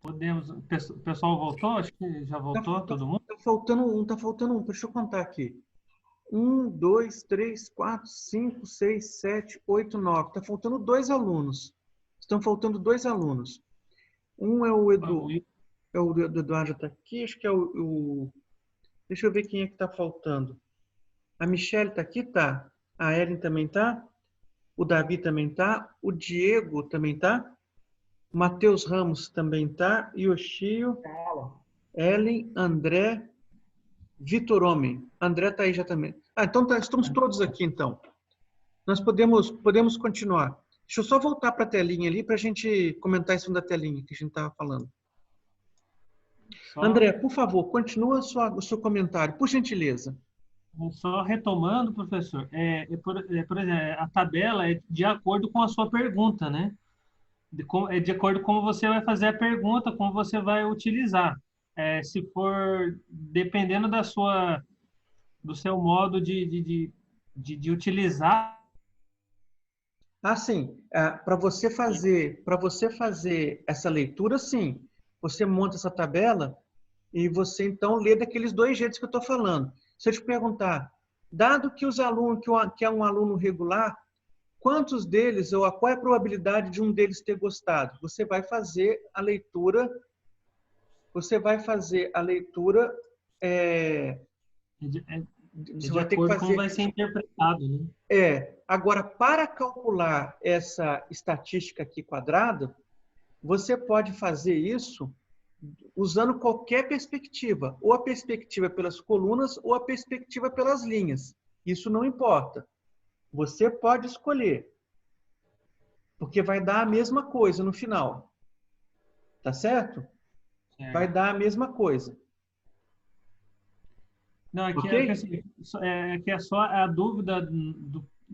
Podemos. O pessoal voltou? Acho que já voltou todo mundo. Tá faltando um. Deixa eu contar aqui. 1, 2, 3, 4, 5, 6, 7, 8, 9. Tá faltando 2 alunos. Estão faltando 2 alunos. Um é o Edu. É o Eduardo está aqui. Acho que é Deixa eu ver quem é que está faltando. A Michelle está aqui? Tá. A Ellen também tá. O Davi também tá. O Diego também tá. O Matheus Ramos também tá. Yoshio, Ellen, André, Vitor Homem. André tá aí já também. Então tá, estamos todos aqui então. Nós podemos continuar. Deixa eu só voltar para a telinha ali para a gente comentar em cima da telinha que a gente estava falando. André, por favor, continua o seu comentário, por gentileza. Só retomando, professor, por exemplo, a tabela é de acordo com a sua pergunta, né? É de acordo com como você vai fazer a pergunta, como você vai utilizar. Se for dependendo do seu modo de utilizar. Sim. Para você fazer essa leitura, sim. Você monta essa tabela e você então lê daqueles 2 jeitos que eu estou falando. Se eu te perguntar, dado que os alunos que é um aluno regular, quantos deles ou qual é a probabilidade de um deles ter gostado? Você vai fazer a leitura. Você vai fazer a leitura. Você vai ter que fazer. Como vai ser interpretado, né? Agora, para calcular essa estatística aqui quadrada, você pode fazer isso usando qualquer perspectiva, ou a perspectiva pelas colunas ou a perspectiva pelas linhas. Isso não importa. Você pode escolher, porque vai dar a mesma coisa no final. Tá certo? Vai dar a mesma coisa. Não, aqui é só a dúvida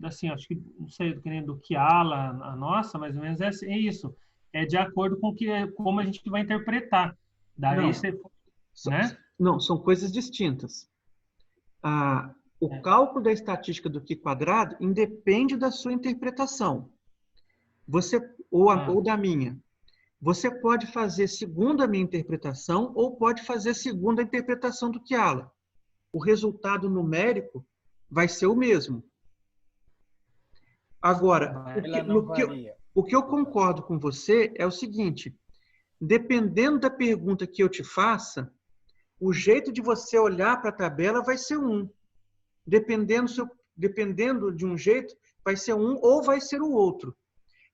assim, acho que não sei do Kiala, a nossa, mais ou menos é isso. É de acordo com como a gente vai interpretar. Daí né? Não, são coisas distintas. O cálculo da estatística do Q quadrado independe da sua interpretação. Ou da minha. Você pode fazer segundo a minha interpretação ou pode fazer segundo a interpretação do Kiala. O resultado numérico vai ser o mesmo. Agora, o que eu concordo com você é o seguinte: dependendo da pergunta que eu te faça, o jeito de você olhar para a tabela vai ser um. Dependendo de um jeito, vai ser um ou vai ser o outro.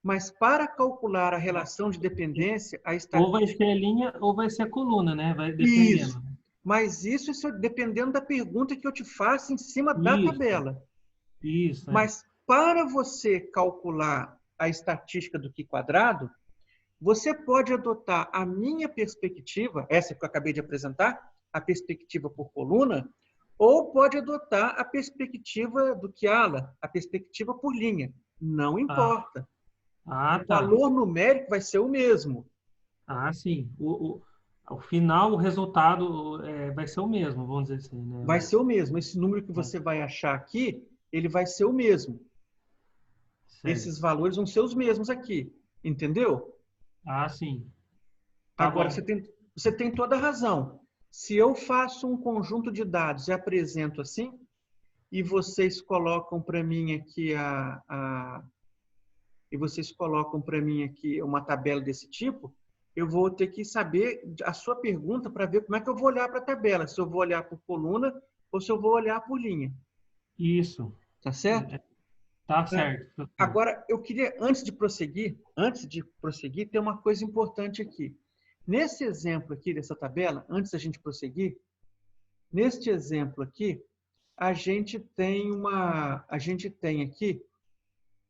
Mas para calcular a relação de dependência, a estatística... Ou vai ser linha ou vai ser coluna, né? Vai dependendo. Isso. Mas isso dependendo da pergunta que eu te faço em cima da tabela. Isso. Mas para você calcular a estatística do Q quadrado, você pode adotar a minha perspectiva, essa que eu acabei de apresentar, a perspectiva por coluna, ou pode adotar a perspectiva do Kiala, a perspectiva por linha. Não importa. O valor numérico vai ser o mesmo. Sim. Ao final, o resultado vai ser o mesmo, vamos dizer assim. Né? Vai ser o mesmo. Esse número que você vai achar aqui, ele vai ser o mesmo. Certo. Esses valores vão ser os mesmos aqui. Entendeu? Sim. Agora, você tem toda a razão. Se eu faço um conjunto de dados e apresento assim, e vocês colocam para mim aqui uma tabela desse tipo, eu vou ter que saber a sua pergunta para ver como é que eu vou olhar para a tabela. Se eu vou olhar por coluna ou se eu vou olhar por linha. Isso. Tá certo? Tá certo. Agora, eu queria, antes de prosseguir, ter uma coisa importante aqui. Nesse exemplo aqui dessa tabela, antes da gente prosseguir, neste exemplo aqui, a gente tem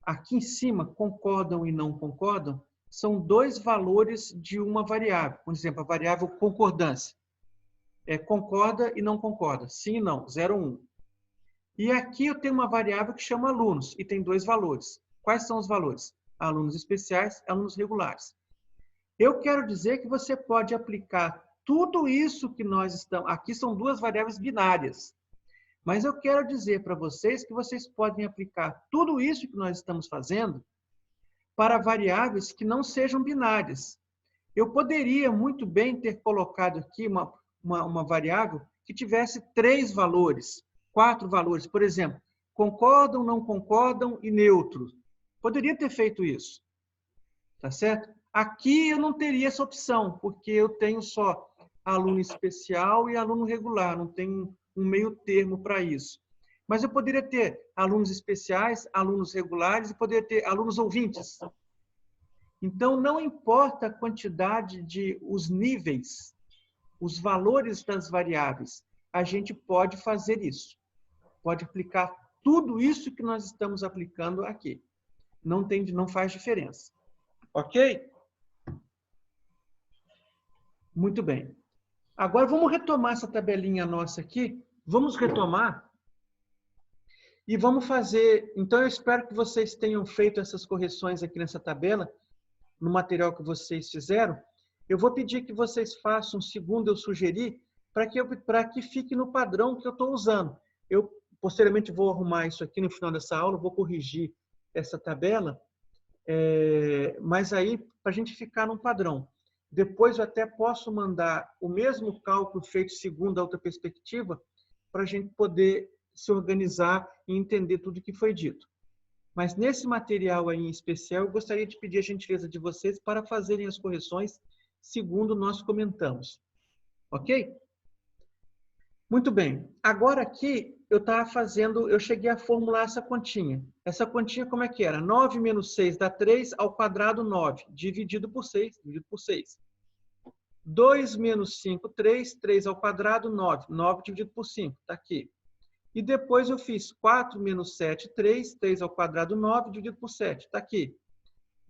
aqui em cima, concordam e não concordam, são 2 valores de uma variável. Por exemplo, a variável concordância. Concorda e não concorda. Sim e não, 0 ou 1. E aqui eu tenho uma variável que chama alunos, e tem 2 valores. Quais são os valores? Alunos especiais e alunos regulares. Eu quero dizer que você pode aplicar tudo isso que nós estamos... Aqui são 2 variáveis binárias. Mas eu quero dizer para vocês que vocês podem aplicar tudo isso que nós estamos fazendo para variáveis que não sejam binárias. Eu poderia muito bem ter colocado aqui uma variável que tivesse 3 valores, 4 valores. Por exemplo, concordam, não concordam e neutro. Poderia ter feito isso. Tá certo? Aqui eu não teria essa opção, porque eu tenho só aluno especial e aluno regular, não tenho um meio termo para isso. Mas eu poderia ter alunos especiais, alunos regulares e poderia ter alunos ouvintes. Então, não importa a quantidade os níveis, os valores das variáveis, a gente pode fazer isso. Pode aplicar tudo isso que nós estamos aplicando aqui. Não faz diferença. Ok? Muito bem. Agora, vamos retomar essa tabelinha nossa aqui. Vamos retomar e vamos fazer... Então, eu espero que vocês tenham feito essas correções aqui nessa tabela, no material que vocês fizeram. Eu vou pedir que vocês façam, segundo eu sugeri, para que fique no padrão que eu estou usando. Eu, posteriormente, vou arrumar isso aqui no final dessa aula, vou corrigir essa tabela, mas aí, para a gente ficar num padrão. Depois eu até posso mandar o mesmo cálculo feito segundo a outra perspectiva, para a gente poder se organizar e entender tudo que foi dito. Mas nesse material aí em especial, eu gostaria de pedir a gentileza de vocês para fazerem as correções segundo nós comentamos. Ok? Muito bem. Agora aqui eu cheguei a formular essa continha. Essa continha como é que era? 9 menos 6 dá 3 ao quadrado 9, dividido por 6, dividido por 6. 2 menos 5, 3, 3 ao quadrado 9, 9 dividido por 5, está aqui. E depois eu fiz 4 menos 7, 3, 3 ao quadrado 9, dividido por 7, está aqui.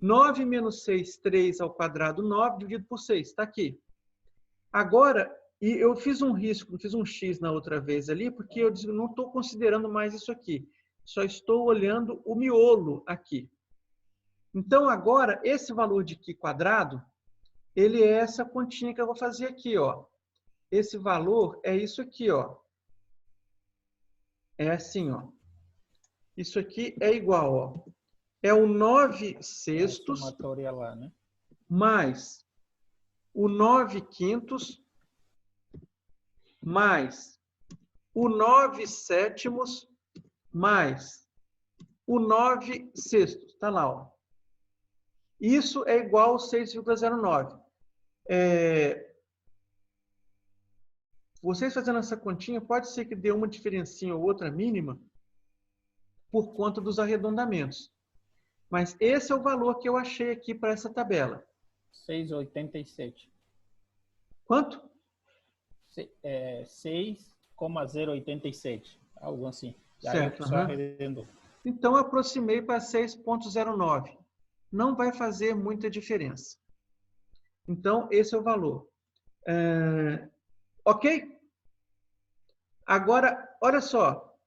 9 menos 6, 3 ao quadrado 9, dividido por 6, está aqui. Agora, e eu fiz um risco, fiz um X na outra vez ali, porque eu não estou considerando mais isso aqui. Só estou olhando o miolo aqui. Então, agora, esse valor de Qi quadrado, ele é essa continha que eu vou fazer aqui, ó. Esse valor é isso aqui, ó. É assim, ó. Isso aqui é igual, ó. É o 9 sextos lá, né? Mais o 9 quintos mais o 9 sétimos mais o 9 sextos. Está lá, ó. Isso é igual a 6,09. Vocês fazendo essa continha, pode ser que dê uma diferencinha ou outra mínima por conta dos arredondamentos. Mas esse é o valor que eu achei aqui para essa tabela. 6,87. Quanto? 6,087. Algo assim. Certo. Só arredondou. Então, eu aproximei para 6,09. Não vai fazer muita diferença. Então, esse é o valor. Ok? Agora, olha só.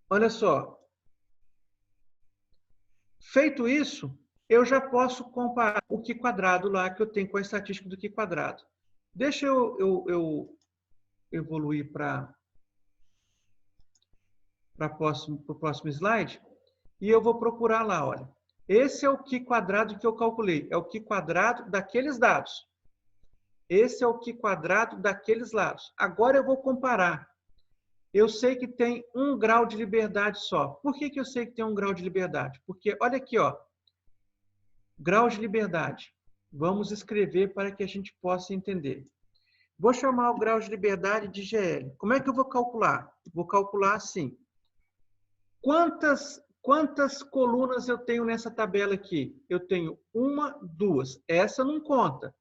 Olha só. Feito isso, eu já posso comparar o Qi quadrado lá que eu tenho com a estatística do Qi quadrado. Deixa eu evoluir para o próximo slide e eu vou procurar lá, olha. Esse é o Qi quadrado que eu calculei. É o Qi quadrado daqueles dados. Esse é o Qi quadrado daqueles lados. Agora eu vou comparar. Eu sei que tem 1 grau de liberdade só. Por que eu sei que tem 1 grau de liberdade? Porque, olha aqui, ó. Grau de liberdade. Vamos escrever para que a gente possa entender. Vou chamar o grau de liberdade de GL. Como é que eu vou calcular? Vou calcular assim. Quantas colunas eu tenho nessa tabela aqui? Eu tenho 1, 2. Essa não conta.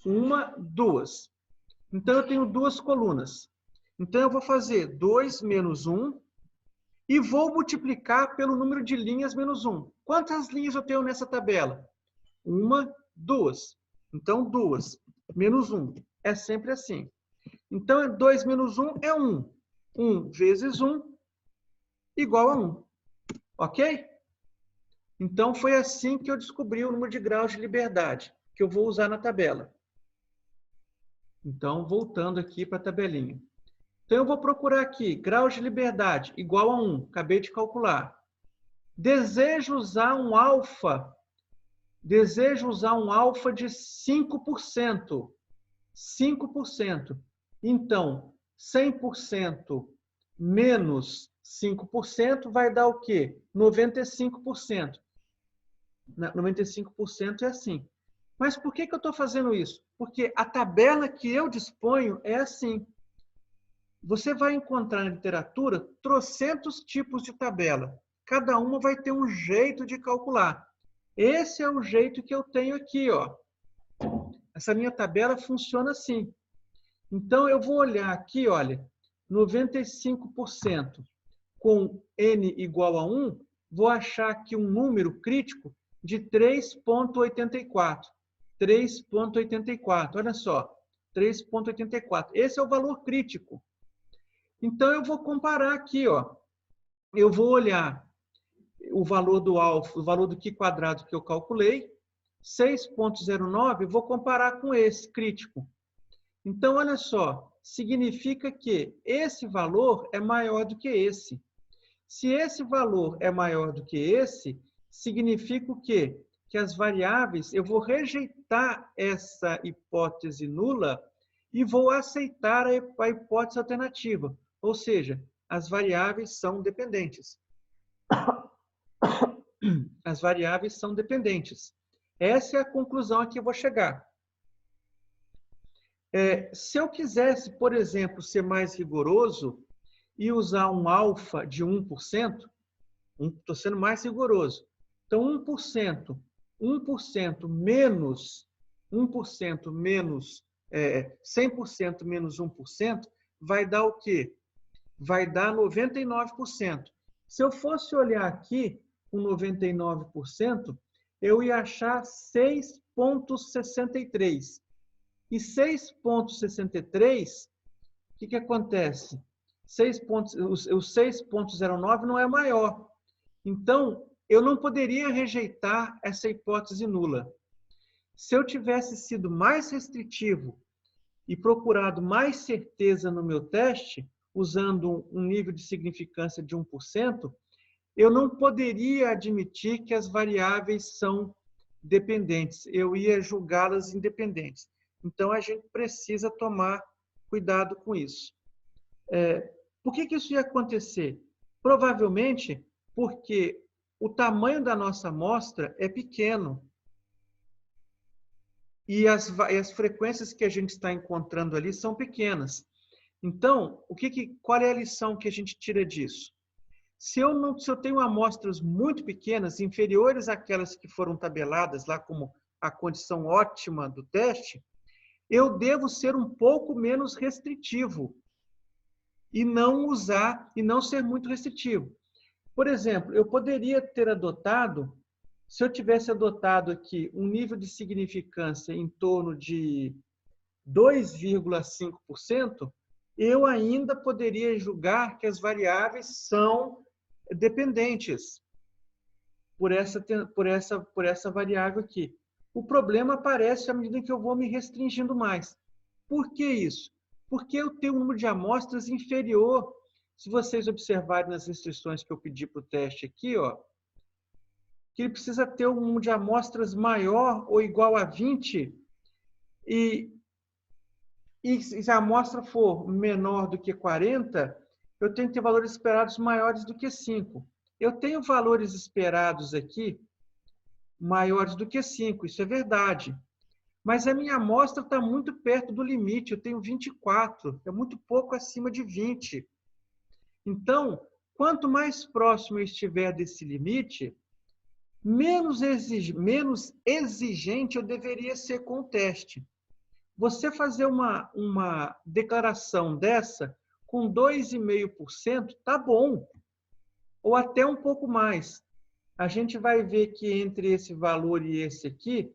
1, 2. Então, eu tenho 2 colunas. Então, eu vou fazer 2 menos 1 e vou multiplicar pelo número de linhas menos 1. Quantas linhas eu tenho nessa tabela? 1, 2. Então, 2 menos 1. É sempre assim. Então, 2 menos 1 é 1. 1 vezes 1 igual a 1. Ok? Então, foi assim que eu descobri o número de graus de liberdade, que eu vou usar na tabela. Então, voltando aqui para a tabelinha. Então, eu vou procurar aqui, graus de liberdade igual a 1. Acabei de calcular. Desejo usar um alfa Desejo usar um alfa de 5%. 5%. Então, 100% menos 5% vai dar o quê? 95%. 95% é assim. Mas por que eu estou fazendo isso? Porque a tabela que eu disponho é assim. Você vai encontrar na literatura trocentos tipos de tabela. Cada uma vai ter um jeito de calcular. Esse é o jeito que eu tenho aqui, ó. Essa minha tabela funciona assim. Então, eu vou olhar aqui, olha, 95% com n igual a 1, vou achar aqui um número crítico de 3,84. 3,84, olha só, 3,84. Esse é o valor crítico. Então, eu vou comparar aqui, ó. Eu vou olhar o valor do alfa, o valor do Q quadrado que eu calculei, 6,09, vou comparar com esse crítico. Então, olha só, significa que esse valor é maior do que esse. Se esse valor é maior do que esse, significa o quê? Que as variáveis, eu vou rejeitar essa hipótese nula e vou aceitar a hipótese alternativa. Ou seja, as variáveis são dependentes. As variáveis são dependentes. Essa é a conclusão a que eu vou chegar. Se eu quisesse, por exemplo, ser mais rigoroso e usar um alfa de 1%, estou sendo mais rigoroso. Então, 1% menos 1% menos 100% menos 1% vai dar o quê? Vai dar 99%. Se eu fosse olhar aqui com 99%, eu ia achar 6,63. E 6,63, o que acontece? O 6,09 não é maior. Então, eu não poderia rejeitar essa hipótese nula. Se eu tivesse sido mais restritivo e procurado mais certeza no meu teste, usando um nível de significância de 1%, eu não poderia admitir que as variáveis são dependentes. Eu ia julgá-las independentes. Então, a gente precisa tomar cuidado com isso. Por que isso ia acontecer? Provavelmente porque o tamanho da nossa amostra é pequeno. E as frequências que a gente está encontrando ali são pequenas. Então, qual é a lição que a gente tira disso? Se eu tenho amostras muito pequenas, inferiores àquelas que foram tabeladas lá como a condição ótima do teste, eu devo ser um pouco menos restritivo e não ser muito restritivo. Por exemplo, eu poderia ter adotado, se eu tivesse adotado aqui um nível de significância em torno de 2,5%, eu ainda poderia julgar que as variáveis são dependentes por essa variável aqui. O problema aparece à medida que eu vou me restringindo mais. Por que isso? Porque eu tenho um número de amostras inferior. Se vocês observarem nas restrições que eu pedi para o teste aqui, ó, que ele precisa ter um número de amostras maior ou igual a 20, e se a amostra for menor do que 40, eu tenho que ter valores esperados maiores do que 5. Eu tenho valores esperados aqui maiores do que 5, isso é verdade. Mas a minha amostra está muito perto do limite, eu tenho 24, é muito pouco acima de 20. Então, quanto mais próximo eu estiver desse limite, menos exigente eu deveria ser com o teste. Você fazer uma declaração dessa com 2,5%, tá bom. Ou até um pouco mais. A gente vai ver que entre esse valor e esse aqui,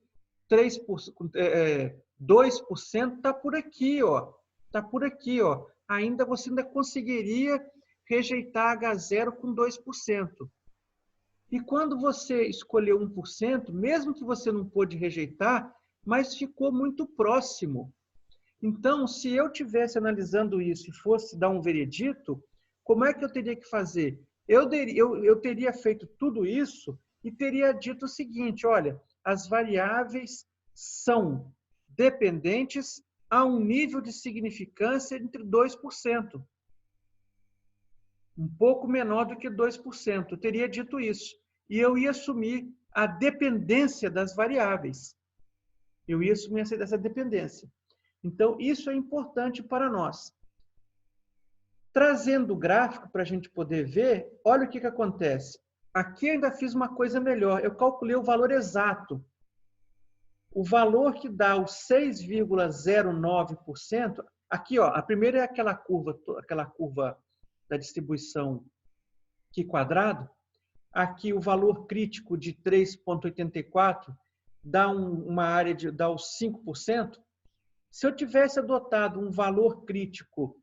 2% está por aqui, ó. Está por aqui, ó. Você ainda conseguiria rejeitar H0 com 2%. E quando você escolheu 1%, mesmo que você não pôde rejeitar, mas ficou muito próximo. Então, se eu estivesse analisando isso e fosse dar um veredito, como é que eu teria que fazer? Eu teria feito tudo isso e teria dito o seguinte, olha, as variáveis são dependentes a um nível de significância entre 2%. Um pouco menor do que 2%. Eu teria dito isso. E eu ia assumir a dependência das variáveis. Eu ia assumir essa dependência. Então, isso é importante para nós. Trazendo o gráfico para a gente poder ver, olha o que acontece. Aqui eu ainda fiz uma coisa melhor. Eu calculei o valor exato. O valor que dá o 6,09%, aqui, ó, a primeira é aquela curva da distribuição Q quadrado. Aqui o valor crítico de 3,84 dá uma área dá os 5%. Se eu tivesse adotado um valor crítico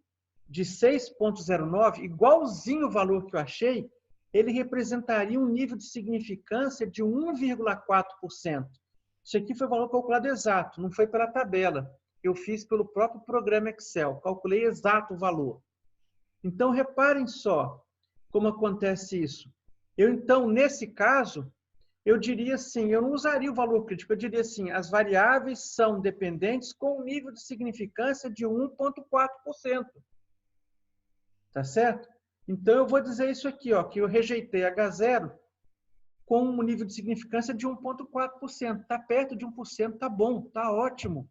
de 6,09, igualzinho o valor que eu achei, ele representaria um nível de significância de 1,4%. Isso aqui foi o valor calculado exato, não foi pela tabela. Eu fiz pelo próprio programa Excel, calculei exato o valor. Então, reparem só como acontece isso. Então, nesse caso, eu diria assim, eu não usaria o valor crítico, eu diria assim, as variáveis são dependentes com um nível de significância de 1,4%. Tá certo? Então, eu vou dizer isso aqui, ó, que eu rejeitei H0 com um nível de significância de 1,4%. Está perto de 1%, tá bom, tá ótimo.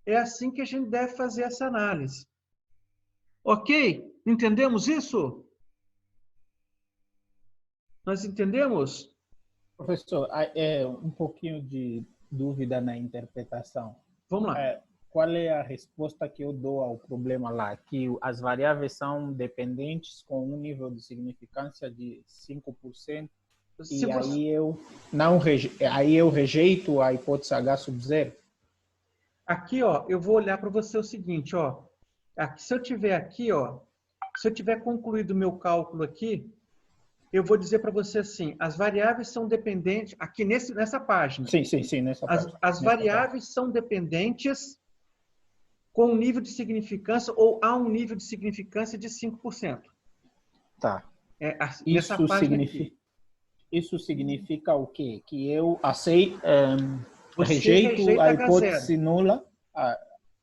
É assim que a gente deve fazer essa análise. Ok? Entendemos isso? Nós entendemos? Professor, um pouquinho de dúvida na interpretação. Vamos lá. Qual é a resposta que eu dou ao problema lá? Que as variáveis são dependentes com um nível de significância de 5%, e aí eu rejeito a hipótese H sub 0? Aqui, ó, eu vou olhar para você o seguinte, ó. Aqui, se eu tiver aqui, ó, se eu tiver concluído o meu cálculo aqui, eu vou dizer para você assim, as variáveis são dependentes, aqui nessa página. Sim, nessa página. As variáveis são dependentes com um nível de significância ou a um nível de significância de 5%. Tá. Nessa página aqui. Isso significa o quê? Que eu rejeita a hipótese nula,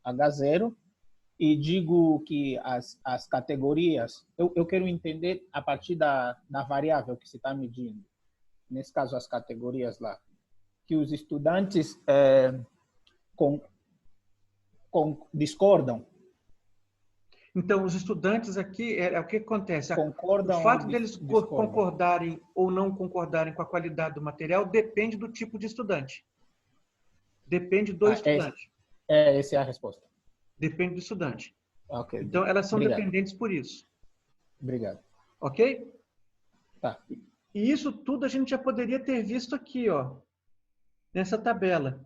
H0, e digo que as categorias, eu quero entender a partir da variável que se está medindo, nesse caso as categorias lá, que os estudantes discordam. Então, os estudantes aqui, o que acontece? Concordam, o fato deles concordarem ou não concordarem com a qualidade do material depende do tipo de estudante. Depende do estudante. Essa é a resposta. Depende do estudante. Okay. Então, elas são dependentes por isso. Obrigado. Ok? Tá. E isso tudo a gente já poderia ter visto aqui, ó, nessa tabela,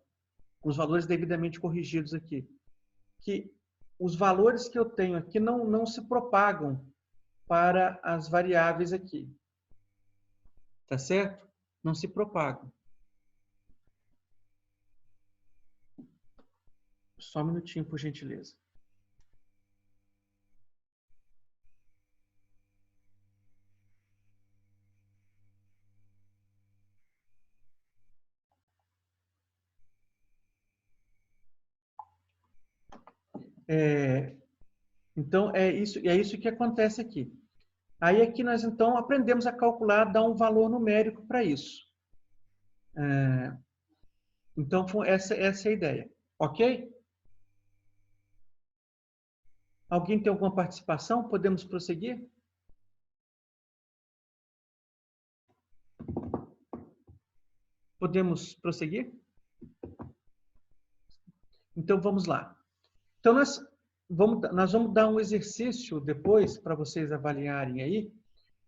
com os valores devidamente corrigidos aqui. Que os valores que eu tenho aqui não se propagam para as variáveis aqui. Tá certo? Não se propagam. Só um minutinho, por gentileza. Então, é isso que acontece aqui. Aí aqui nós, então, aprendemos a calcular, dar um valor numérico para isso. Então, essa é a ideia. Ok? Alguém tem alguma participação? Podemos prosseguir? Podemos prosseguir? Então, vamos lá. Então, nós vamos dar um exercício depois para vocês avaliarem aí.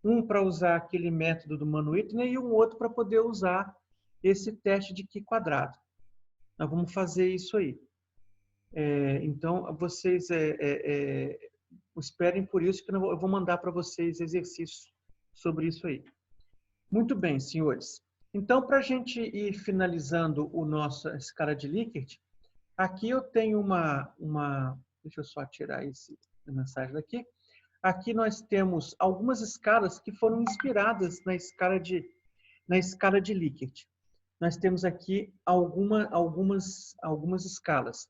Um para usar aquele método do Mann-Whitney e um outro para poder usar esse teste de Q quadrado. Nós vamos fazer isso aí. Então, vocês esperem por isso que eu vou mandar para vocês exercícios sobre isso aí. Muito bem, senhores. Então, para a gente ir finalizando a nossa escala de Likert, aqui eu tenho deixa eu só tirar essa mensagem daqui. Aqui nós temos algumas escalas que foram inspiradas na escala de Likert. nós temos aqui algumas escalas.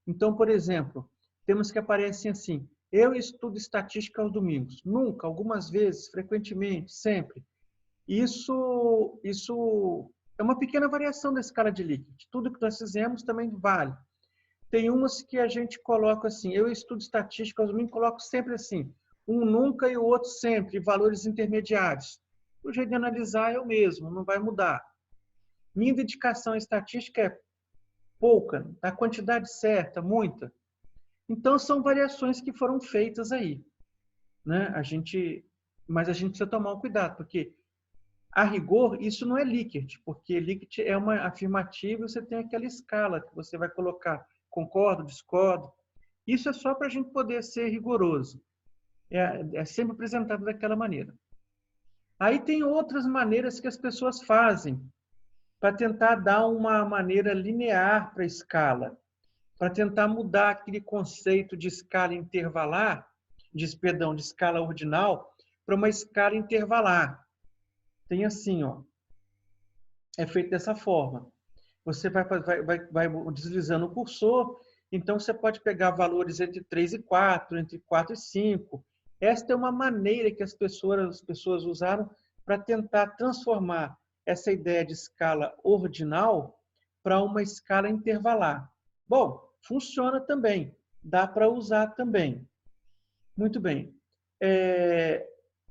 Então, por exemplo, temos que aparecem assim: eu estudo estatística aos domingos. Nunca, algumas vezes, frequentemente, sempre. Isso é uma pequena variação da escala de Likert. Tudo que nós fizemos também vale. Tem umas que a gente coloca assim: eu estudo estatística aos domingos, coloco sempre assim: um nunca e o outro sempre, valores intermediários. O jeito de analisar é o mesmo, não vai mudar. Minha dedicação à estatística é pouca, a quantidade certa, muita. Então, são variações que foram feitas aí, né? Mas a gente precisa tomar um cuidado, porque, a rigor, isso não é Likert, porque Likert é uma afirmativa e você tem aquela escala que você vai colocar, concordo, discordo. Isso é só para a gente poder ser rigoroso. É sempre apresentado daquela maneira. Aí tem outras maneiras que as pessoas fazem para tentar dar uma maneira linear para a escala, para tentar mudar aquele conceito de escala intervalar, de escala ordinal, para uma escala intervalar. Tem assim, ó, é feito dessa forma. Você vai deslizando o cursor, então você pode pegar valores entre 3 e 4, entre 4 e 5. Esta é uma maneira que as pessoas usaram para tentar transformar essa ideia de escala ordinal para uma escala intervalar. Bom, funciona também, dá para usar também. Muito bem.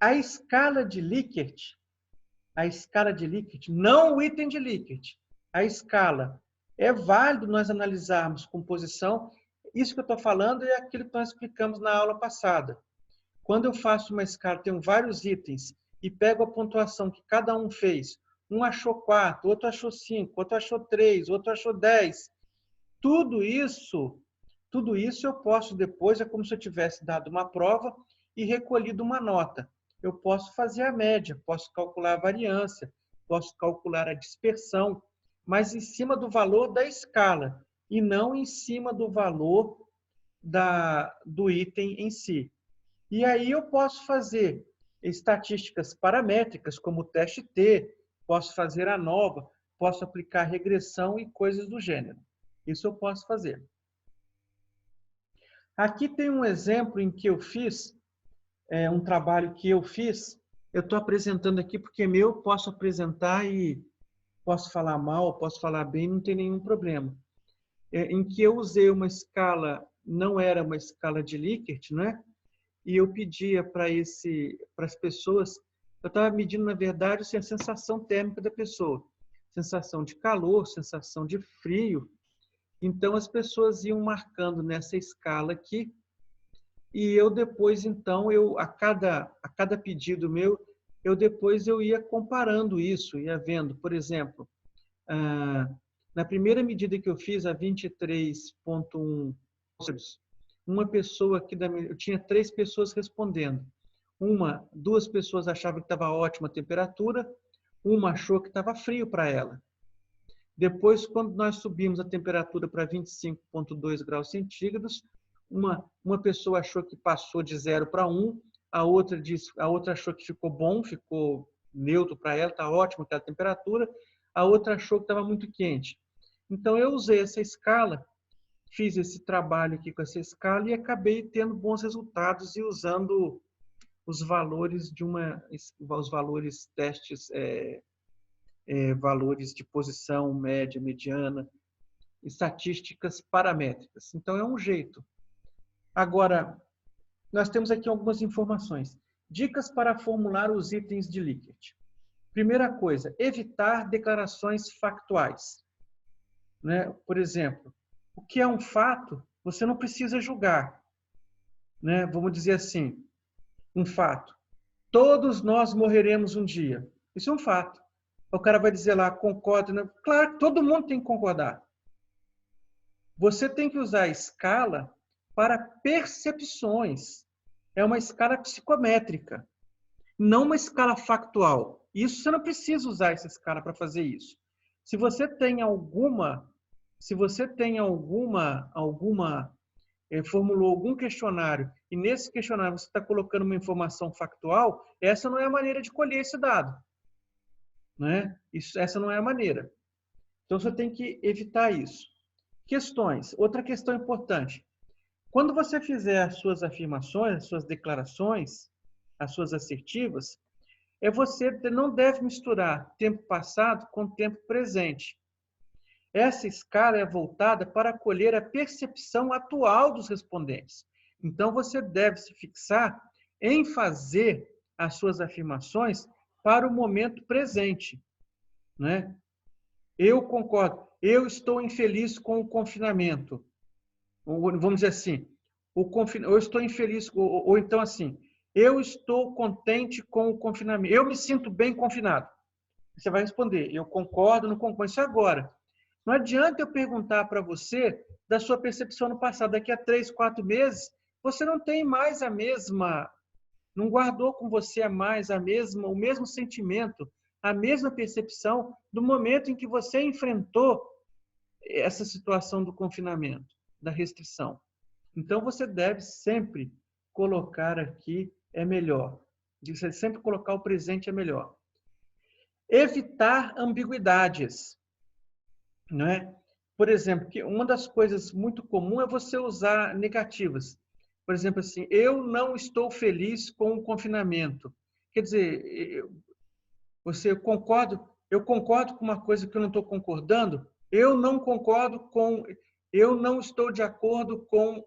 A escala de Likert, não o item de Likert, a escala, é válido nós analisarmos composição. Isso que eu estou falando é aquilo que nós explicamos na aula passada. Quando eu faço uma escala, tenho vários itens, e pego a pontuação que cada um fez, um achou 4, outro achou 5, outro achou 3, outro achou 10. Tudo isso eu posso depois, é como se eu tivesse dado uma prova e recolhido uma nota. Eu posso fazer a média, posso calcular a variância, posso calcular a dispersão, mas em cima do valor da escala e não em cima do valor do item em si. E aí eu posso fazer estatísticas paramétricas, como o teste T, posso fazer ANOVA, posso aplicar regressão e coisas do gênero. Isso eu posso fazer. Aqui tem um exemplo em que eu fiz, um trabalho que eu fiz. Eu estou apresentando aqui porque é meu, posso apresentar e posso falar mal, posso falar bem, não tem nenhum problema. Em que eu usei uma escala, não era uma escala de Likert, né? E eu pedia para as pessoas, eu estava medindo, na verdade, a sensação térmica da pessoa. Sensação de calor, sensação de frio. Então, as pessoas iam marcando nessa escala aqui, e eu depois, então, a cada pedido meu, eu ia comparando isso, ia vendo, por exemplo, na primeira medida que eu fiz, a 23,1, uma pessoa aqui eu tinha 3 pessoas respondendo. Duas pessoas achavam que estava ótima a temperatura, uma achou que estava frio para ela. Depois, quando nós subimos a temperatura para 25,2 graus centígrados, uma pessoa achou que passou de 0 para 1, a outra achou que ficou bom, ficou neutro para ela, está ótimo aquela temperatura, a outra achou que estava muito quente. Então, eu usei essa escala, fiz esse trabalho aqui com essa escala e acabei tendo bons resultados e usando os valores testes, valores de posição, média, mediana, estatísticas paramétricas. Então, é um jeito. Agora, nós temos aqui algumas informações. Dicas para formular os itens de Likert. Primeira coisa, evitar declarações factuais. Né? Por exemplo, o que é um fato, você não precisa julgar. Né? Vamos dizer assim, um fato. Todos nós morreremos um dia. Isso é um fato. O cara vai dizer lá, concorda. Né? Claro, todo mundo tem que concordar. Você tem que usar a escala para percepções. É uma escala psicométrica, não uma escala factual. Isso você não precisa usar essa escala para fazer isso. Se você tem formulou algum questionário e nesse questionário você está colocando uma informação factual, essa não é a maneira de colher esse dado. Né? Essa não é a maneira. Então, você tem que evitar isso. Questões. Outra questão importante. Quando você fizer as suas afirmações, as suas declarações, as suas assertivas, você não deve misturar tempo passado com tempo presente. Essa escala é voltada para acolher a percepção atual dos respondentes. Então, você deve se fixar em fazer as suas afirmações para o momento presente, né? Eu concordo. Eu estou infeliz com o confinamento. Vamos dizer assim, eu estou infeliz, ou então assim, eu estou contente com o confinamento. Eu me sinto bem confinado. Você vai responder, eu concordo, não concordo. Isso agora. Não adianta eu perguntar para você da sua percepção no passado. Daqui a 3, 4 meses, você não tem mais a mesma, não guardou com você o mesmo sentimento, a mesma percepção do momento em que você enfrentou essa situação do confinamento, da restrição. Então, você deve sempre colocar aqui é melhor. Você sempre colocar o presente é melhor. Evitar ambiguidades. Não é? Por exemplo, que uma das coisas muito comum é você usar negativas. Por exemplo, assim, eu não estou feliz com o confinamento. Quer dizer, eu concordo com uma coisa que eu não estou concordando, eu não estou de acordo com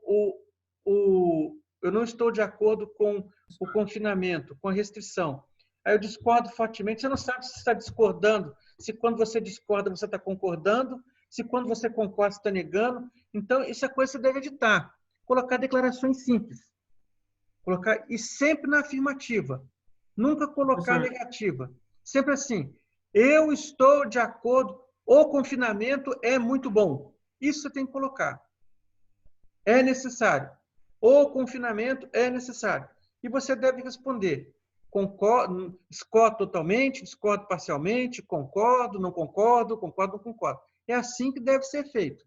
eu não estou de acordo com o confinamento, com a restrição. Aí eu discordo fortemente. Você não sabe se você está discordando, se quando você discorda você está concordando, se quando você concorda você está negando. Então, isso é coisa que você deve editar. Colocar declarações simples. E sempre na afirmativa. Nunca colocar negativa. Sempre assim, eu estou de acordo, o confinamento é muito bom. Isso você tem que colocar. É necessário. O confinamento é necessário. E você deve responder, concordo, discordo totalmente, discordo parcialmente, concordo, não concordo, concordo, não concordo. É assim que deve ser feito.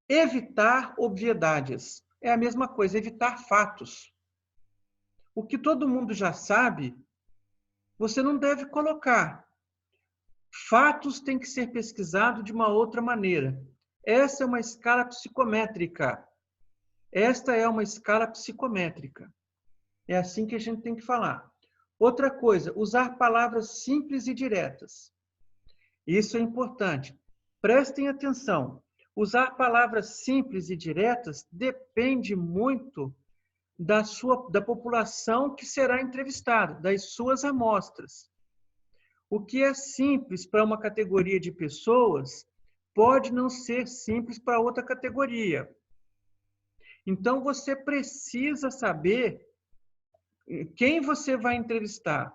Evitar obviedades. É a mesma coisa, evitar fatos. O que todo mundo já sabe, você não deve colocar. Fatos têm que ser pesquisados de uma outra maneira. Essa é uma escala psicométrica. Esta é uma escala psicométrica. É assim que a gente tem que falar. Outra coisa, usar palavras simples e diretas. Isso é importante. Prestem atenção. Usar palavras simples e diretas depende muito da população que será entrevistada, das suas amostras. O que é simples para uma categoria de pessoas pode não ser simples para outra categoria. Então, você precisa saber quem você vai entrevistar,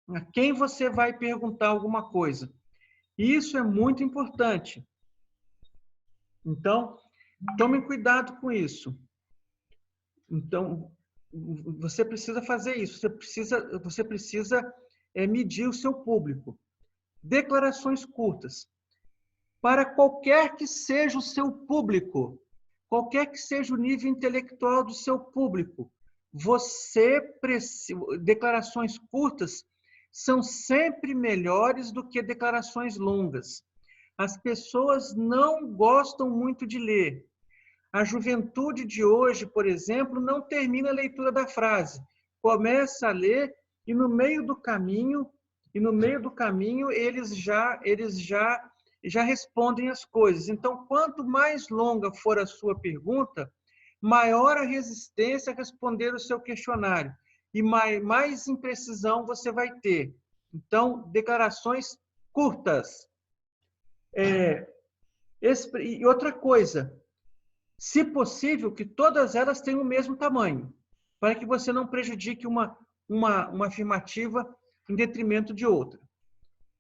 a quem você vai perguntar alguma coisa. Isso é muito importante. Então, tome cuidado com isso. Então, você precisa fazer isso. Você precisa medir o seu público. Declarações curtas. Para qualquer que seja o seu público, qualquer que seja o nível intelectual do seu público, declarações curtas são sempre melhores do que declarações longas. As pessoas não gostam muito de ler. A juventude de hoje, por exemplo, não termina a leitura da frase. Começa a ler e no meio do caminho eles já respondem as coisas. Então, quanto mais longa for a sua pergunta, maior a resistência a responder o seu questionário e mais imprecisão você vai ter. Então, declarações curtas. E outra coisa, se possível, que todas elas tenham o mesmo tamanho, para que você não prejudique uma afirmativa em detrimento de outra.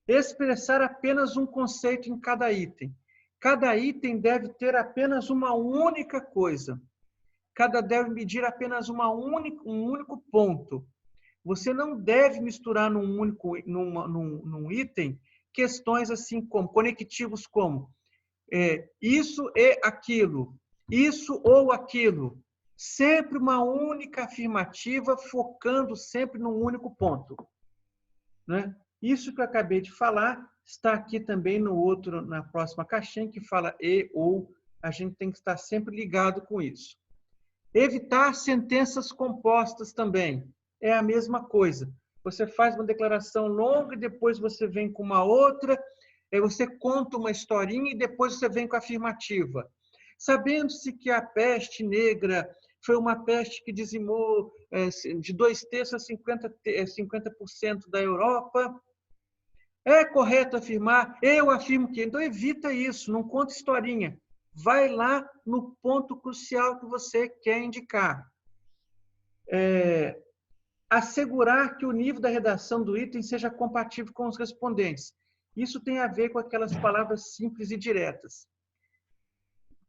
Expressar apenas um conceito em cada item. Cada item deve ter apenas uma única coisa. Deve medir apenas um único ponto. Você não deve misturar num item questões assim como conectivos como isso e aquilo, isso ou aquilo. Sempre uma única afirmativa, focando sempre num único ponto. Né? Isso que eu acabei de falar está aqui também no outro, na próxima caixinha, que fala e ou. A gente tem que estar sempre ligado com isso. Evitar sentenças compostas também. É a mesma coisa. Você faz uma declaração longa e depois você vem com uma outra, aí você conta uma historinha e depois você vem com a afirmativa. Sabendo-se que a peste negra foi uma peste que dizimou de 2/3 a 50% da Europa, é correto afirmar? Eu afirmo que. Então, evita isso, não conta historinha. Vai lá no ponto crucial que você quer indicar. Assegurar que o nível da redação do item seja compatível com os respondentes. Isso tem a ver com aquelas palavras simples e diretas.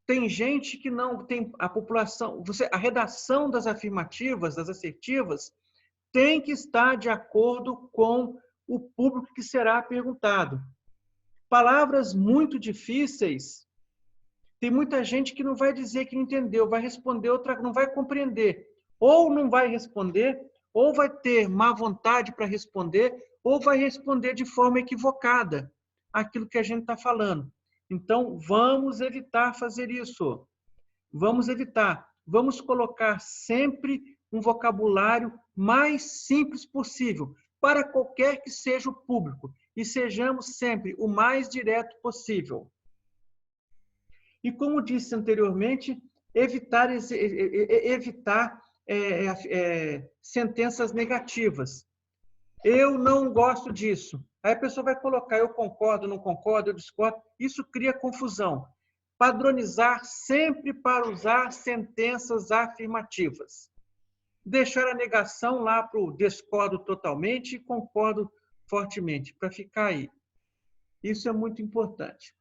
Tem gente que não tem a população. A redação das afirmativas, das assertivas, tem que estar de acordo com o público que será perguntado. Palavras muito difíceis, tem muita gente que não vai dizer que não entendeu, vai responder outra, não vai compreender. Ou não vai responder, ou vai ter má vontade para responder, ou vai responder de forma equivocada aquilo que a gente está falando. Então, vamos evitar fazer isso. Vamos evitar. Vamos colocar sempre um vocabulário mais simples possível, para qualquer que seja o público, e sejamos sempre o mais direto possível. E, como disse anteriormente, evitar sentenças negativas. Eu não gosto disso. Aí a pessoa vai colocar, eu concordo, não concordo, eu discordo. Isso cria confusão. Padronizar sempre para usar sentenças afirmativas. Deixar a negação lá para o discordo totalmente e concordo fortemente, para ficar aí. Isso é muito importante.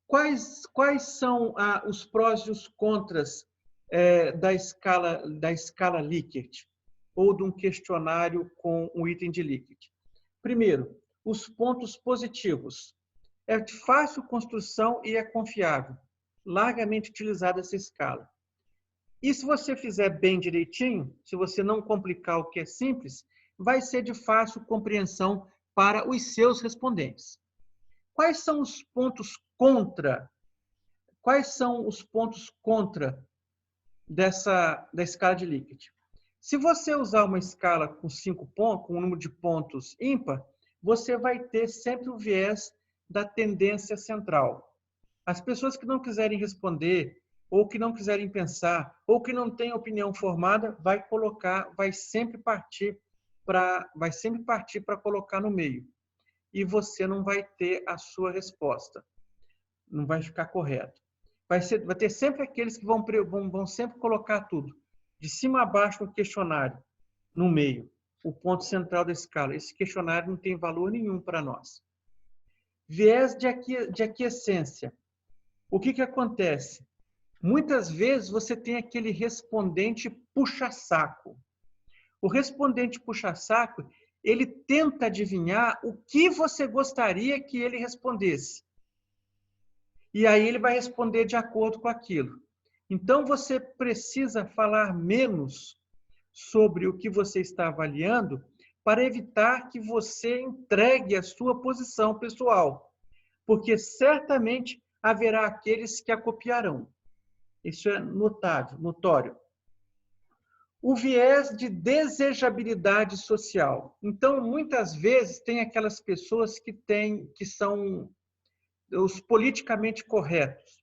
Quais são os prós e os contras da escala Likert, ou de um questionário com um item de Likert? Primeiro, os pontos positivos. É de fácil construção e é confiável. Largamente utilizada essa escala. E se você fizer bem direitinho, se você não complicar o que é simples, vai ser de fácil compreensão para os seus respondentes. Quais são os pontos contra? Quais são os pontos contra da escala de Likert? Se você usar uma escala com 5 pontos, com um número de pontos ímpar, você vai ter sempre o viés da tendência central. As pessoas que não quiserem responder, ou que não quiserem pensar, ou que não têm opinião formada, vai sempre partir para colocar no meio. E você não vai ter a sua resposta. Não vai ficar correto. Vai ter sempre aqueles que vão sempre colocar tudo, de cima a baixo no questionário, no meio, o ponto central da escala. Esse questionário não tem valor nenhum para nós. Viés de aquiescência. O que acontece? Muitas vezes você tem aquele respondente puxa-saco. O respondente puxa-saco, ele tenta adivinhar o que você gostaria que ele respondesse. E aí ele vai responder de acordo com aquilo. Então, você precisa falar menos sobre o que você está avaliando para evitar que você entregue a sua posição pessoal. Porque certamente haverá aqueles que a copiarão. Isso é notório. O viés de desejabilidade social. Então, muitas vezes, tem aquelas pessoas que são os politicamente corretos.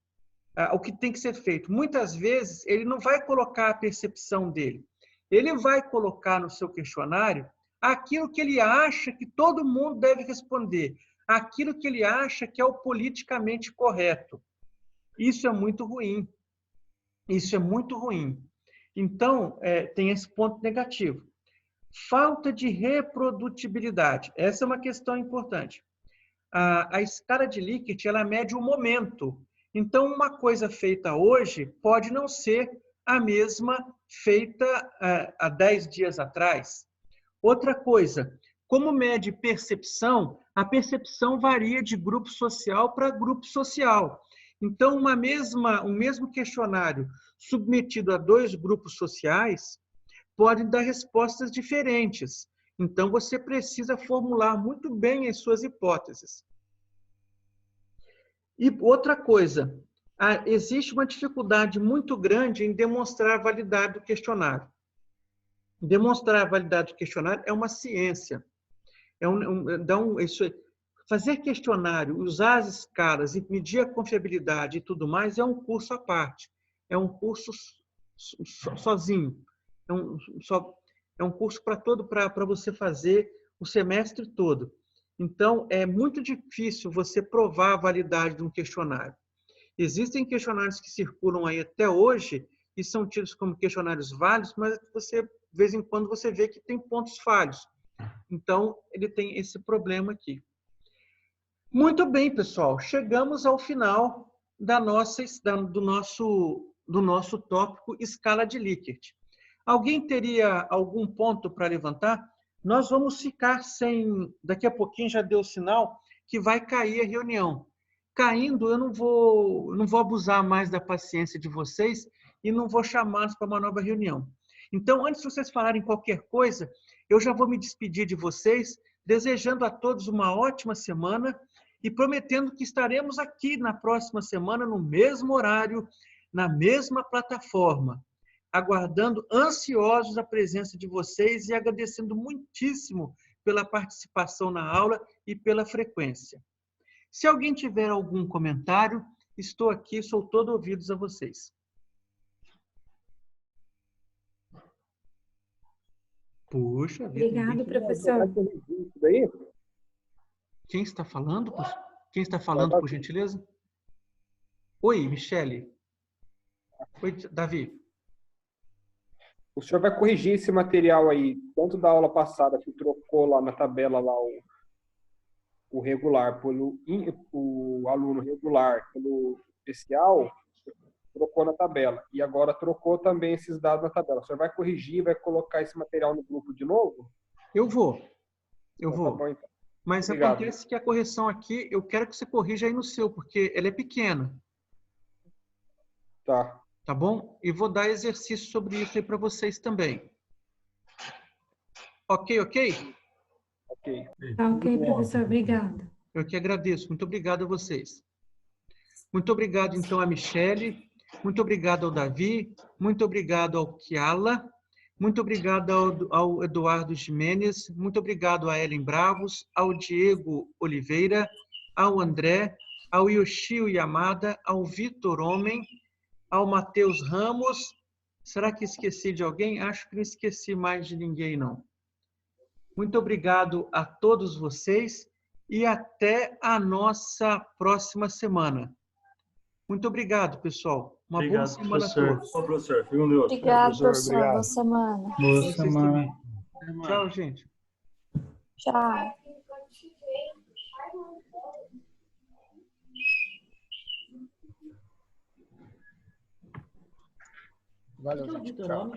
O que tem que ser feito. Muitas vezes, ele não vai colocar a percepção dele. Ele vai colocar no seu questionário aquilo que ele acha que todo mundo deve responder. Aquilo que ele acha que é o politicamente correto. Isso é muito ruim. Isso é muito ruim. Então, tem esse ponto negativo. Falta de reprodutibilidade. Essa é uma questão importante. A escala de Likert, ela mede o momento. Então, uma coisa feita hoje pode não ser a mesma feita há 10 dias atrás. Outra coisa, como mede percepção, a percepção varia de grupo social para grupo social. Então, um mesmo questionário submetido a 2 grupos sociais pode dar respostas diferentes. Então, você precisa formular muito bem as suas hipóteses. E outra coisa, existe uma dificuldade muito grande em demonstrar a validade do questionário. Demonstrar a validade do questionário é uma ciência. Fazer questionário, usar as escalas e medir a confiabilidade e tudo mais é um curso à parte. É um curso sozinho. É um curso para você fazer o semestre todo. Então, é muito difícil você provar a validade de um questionário. Existem questionários que circulam aí até hoje e são tidos como questionários válidos, mas você, de vez em quando você vê que tem pontos falhos. Então, ele tem esse problema aqui. Muito bem, pessoal. Chegamos ao final do nosso tópico escala de Likert. Alguém teria algum ponto para levantar? Nós vamos ficar sem... Daqui a pouquinho já deu o sinal que vai cair a reunião. Caindo, eu não vou abusar mais da paciência de vocês e não vou chamá-los para uma nova reunião. Então, antes de vocês falarem qualquer coisa, eu já vou me despedir de vocês, desejando a todos uma ótima semana e prometendo que estaremos aqui na próxima semana, no mesmo horário, na mesma plataforma, aguardando ansiosos a presença de vocês e agradecendo muitíssimo pela participação na aula e pela frequência. Se alguém tiver algum comentário, estou aqui, sou todo ouvidos a vocês. Puxa, Obrigado, professor. Quem está falando? Quem está falando, por gentileza? Oi, Michele. Oi, Davi. O senhor vai corrigir esse material aí, tanto da aula passada, que trocou lá na tabela lá o regular, o aluno regular pelo especial, trocou na tabela. E agora trocou também esses dados na tabela. O senhor vai corrigir, vai colocar esse material no grupo de novo? Eu vou. Então, tá bom, então. Mas Obrigado. Acontece que a correção aqui, eu quero que você corrija aí no seu, porque ela é pequena. Tá. Tá bom? E vou dar exercício sobre isso aí para vocês também. Ok? Ok. Tá ok, professor. Obrigada. Eu que agradeço. Muito obrigado a vocês. Muito obrigado, então, a Michele. Muito obrigado ao Davi. Muito obrigado ao Kiala. Muito obrigado ao Eduardo Jimenez. Muito obrigado a Ellen Bravos, ao Diego Oliveira, ao André, ao Yoshio Yamada, ao Vitor Homem, ao Matheus Ramos. Será que esqueci de alguém? Acho que não esqueci mais de ninguém, não. Muito obrigado a todos vocês e até a nossa próxima semana. Muito obrigado, pessoal. Uma boa semana a todos. Ô, professor, fica com Deus. Obrigado, professor. Boa semana. Boa Vocês semana. também. Tchau, gente. Tchau. Valeu, gente. Tchau.